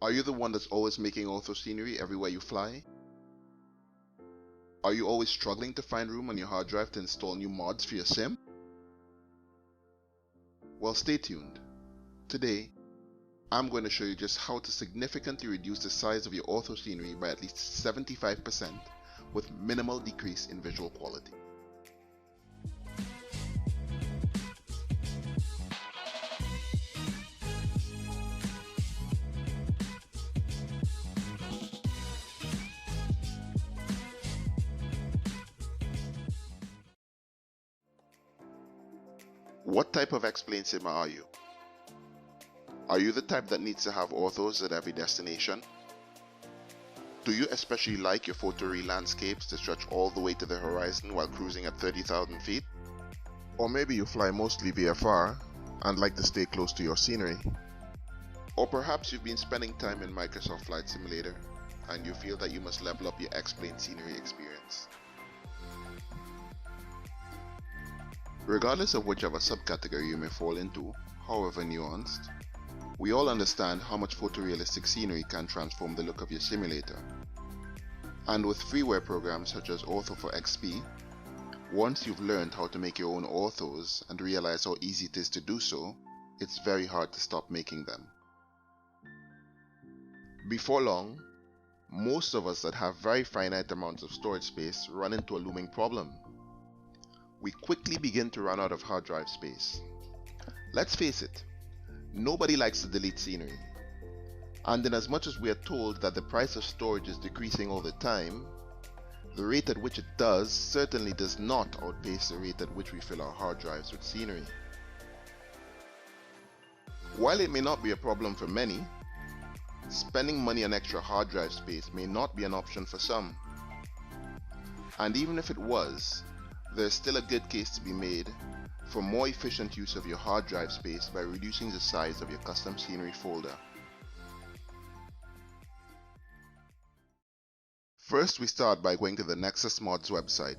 Are you the one that's always making ortho scenery everywhere you fly? Are you always struggling to find room on your hard drive to install new mods for your sim? Well, stay tuned. Today, I'm going to show you just how to significantly reduce the size of your ortho scenery by at least 75% with minimal decrease in visual quality. What type of X-Plane simmer are you? Are you the type that needs to have orthos at every destination? Do you especially like your photoreal landscapes to stretch all the way to the horizon while cruising at 30,000 feet? Or maybe you fly mostly VFR and like to stay close to your scenery. Or perhaps you've been spending time in Microsoft Flight Simulator and you feel that you must level up your X-Plane scenery experience. Regardless of whichever subcategory you may fall into, however nuanced, we all understand how much photorealistic scenery can transform the look of your simulator. And with freeware programs such as Ortho4xp, once you've learned how to make your own orthos and realize how easy it is to do so, it's very hard to stop making them. Before long, most of us that have very finite amounts of storage space run into a looming problem. We quickly begin to run out of hard drive space. Let's face it, nobody likes to delete scenery. And in as much as we are told that the price of storage is decreasing all the time, the rate at which it does certainly does not outpace the rate at which we fill our hard drives with scenery. While it may not be a problem for many, spending money on extra hard drive space may not be an option for some. And even if it was, there's still a good case to be made for more efficient use of your hard drive space by reducing the size of your custom scenery folder. First, we start by going to the Nexus Mods website.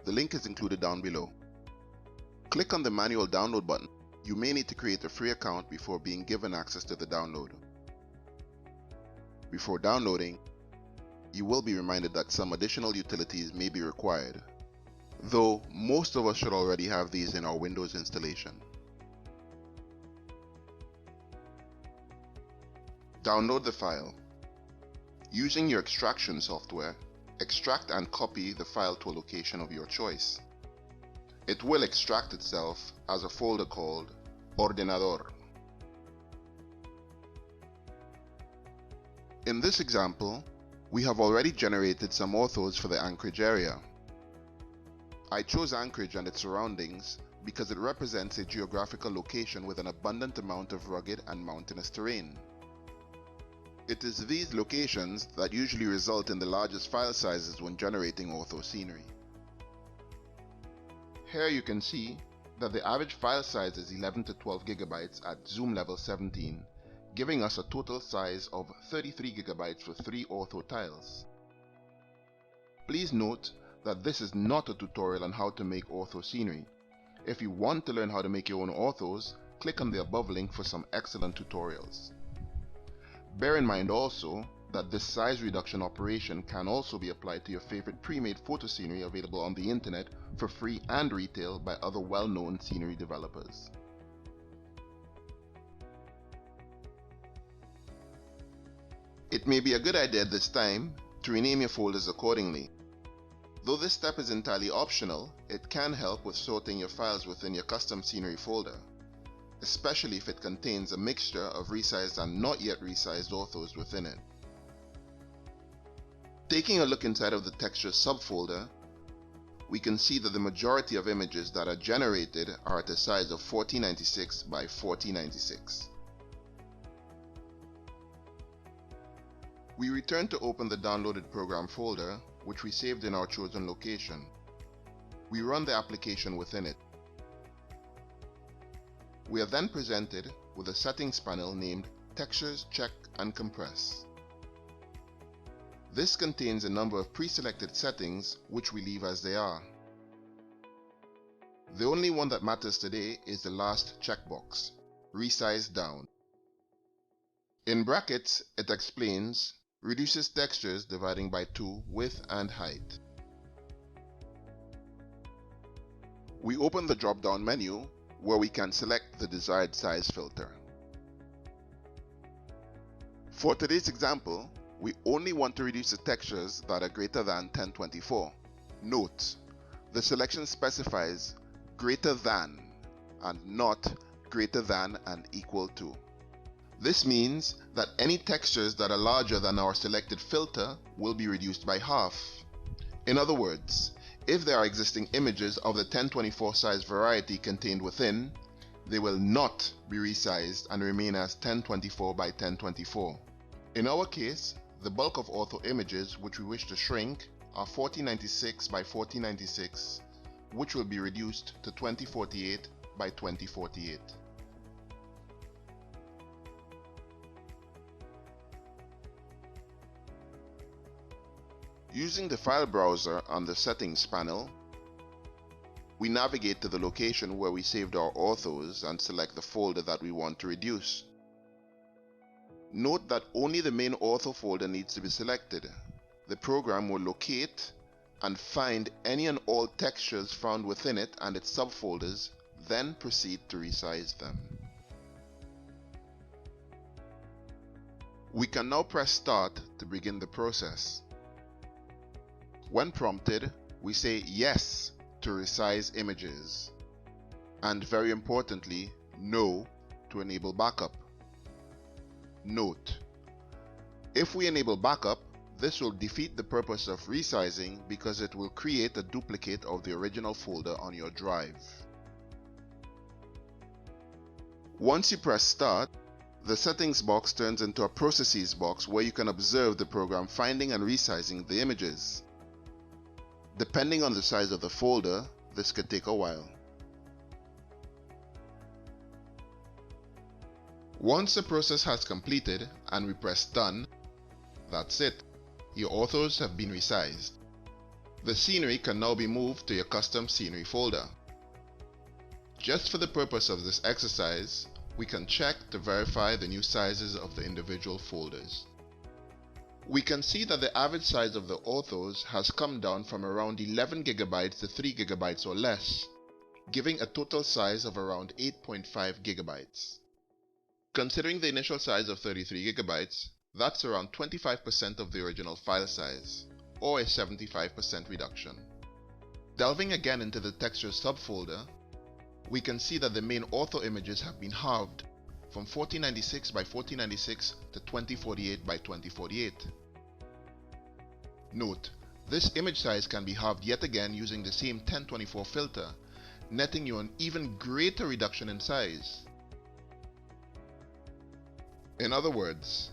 The link is included down below. Click on the manual download button. You may need to create a free account before being given access to the download. Before downloading, you will be reminded that some additional utilities may be required, though most of us should already have these in our Windows installation. Download the file. Using your extraction software, extract and copy the file to a location of your choice. It will extract itself as a folder called Ordenador. In this example, we have already generated some orthos for the Anchorage area. I chose Anchorage and its surroundings because it represents a geographical location with an abundant amount of rugged and mountainous terrain. It is these locations that usually result in the largest file sizes when generating ortho scenery. Here you can see that the average file size is 11 to 12 gigabytes at zoom level 17, giving us a total size of 33 gigabytes for 3 ortho tiles. Please note that this is not a tutorial on how to make ortho scenery. If you want to learn how to make your own orthos, click on the above link for some excellent tutorials. Bear in mind also that this size reduction operation can also be applied to your favorite pre-made photo scenery available on the internet for free and retail by other well-known scenery developers. It may be a good idea at this time to rename your folders accordingly. Though this step is entirely optional, it can help with sorting your files within your custom scenery folder, especially if it contains a mixture of resized and not yet resized orthos within it. Taking a look inside of the textures subfolder, we can see that the majority of images that are generated are at a size of 4096 by 4096. We return to open the downloaded program folder, which we saved in our chosen location. We run the application within it. We are then presented with a settings panel named Textures, Check and Compress. This contains a number of pre-selected settings which we leave as they are. The only one that matters today is the last checkbox, Resize Down. In brackets, it explains reduces textures dividing by 2 width and height. We open the drop-down menu where we can select the desired size filter. For today's example, we only want to reduce the textures that are greater than 1024. Note, the selection specifies greater than and not greater than and equal to. This means that any textures that are larger than our selected filter will be reduced by half. In other words, if there are existing images of the 1024 size variety contained within, they will not be resized and remain as 1024 by 1024. In our case, the bulk of ortho images which we wish to shrink are 4096 by 4096, which will be reduced to 2048 by 2048. Using the file browser on the settings panel, we navigate to the location where we saved our orthos and select the folder that we want to reduce. Note that only the main ortho folder needs to be selected. The program will locate and find any and all textures found within it and its subfolders, then proceed to resize them. We can now press Start to begin the process. When prompted, we say yes to resize images, and very importantly, no to enable backup. Note, if we enable backup, this will defeat the purpose of resizing because it will create a duplicate of the original folder on your drive. Once you press Start, the settings box turns into a processes box where you can observe the program finding and resizing the images. Depending on the size of the folder, this could take a while. Once the process has completed and we press Done, that's it. Your orthos have been resized. The scenery can now be moved to your custom scenery folder. Just for the purpose of this exercise, we can check to verify the new sizes of the individual folders. We can see that the average size of the orthos has come down from around 11 GB to 3 GB or less, giving a total size of around 8.5 GB. Considering the initial size of 33 GB, that's around 25% of the original file size, or a 75% reduction. Delving again into the textures subfolder, we can see that the main ortho images have been halved from 4096 by 4096 to 2048 by 2048. Note, this image size can be halved yet again using the same 1024 filter, netting you an even greater reduction in size. In other words,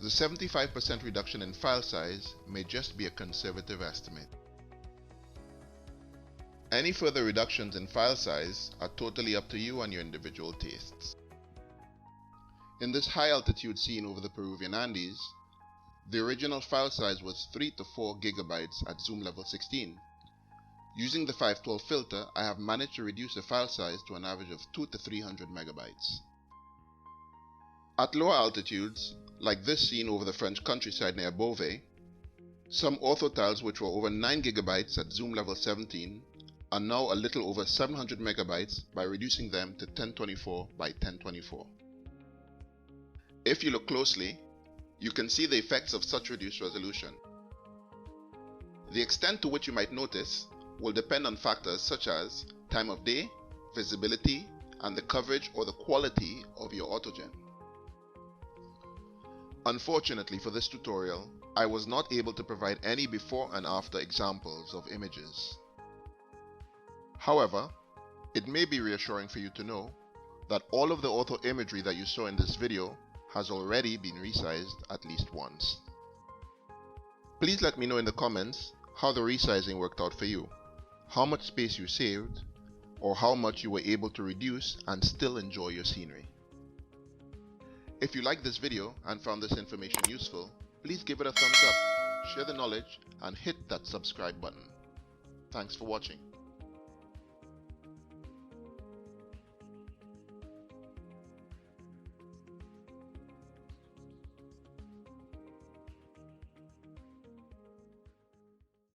the 75% reduction in file size may just be a conservative estimate. Any further reductions in file size are totally up to you and your individual tastes. In this high altitude scene over the Peruvian Andes, the original file size was 3 to 4 GB at zoom level 16. Using the 512 filter, I have managed to reduce the file size to an average of 2 to 300 MB. At lower altitudes, like this scene over the French countryside near Beauvais, some ortho tiles which were over 9 GB at zoom level 17 are now a little over 700 MB by reducing them to 1024 by 1024. If you look closely, you can see the effects of such reduced resolution. The extent to which you might notice will depend on factors such as time of day, visibility, and the coverage or the quality of your autogen. Unfortunately for this tutorial, I was not able to provide any before and after examples of images. However, it may be reassuring for you to know that all of the ortho imagery that you saw in this video has already been resized at least once. Please let me know in the comments how the resizing worked out for you, how much space you saved, or how much you were able to reduce and still enjoy your scenery. If you liked this video and found this information useful, please give it a thumbs up, share the knowledge, and hit that subscribe button. Thanks for watching.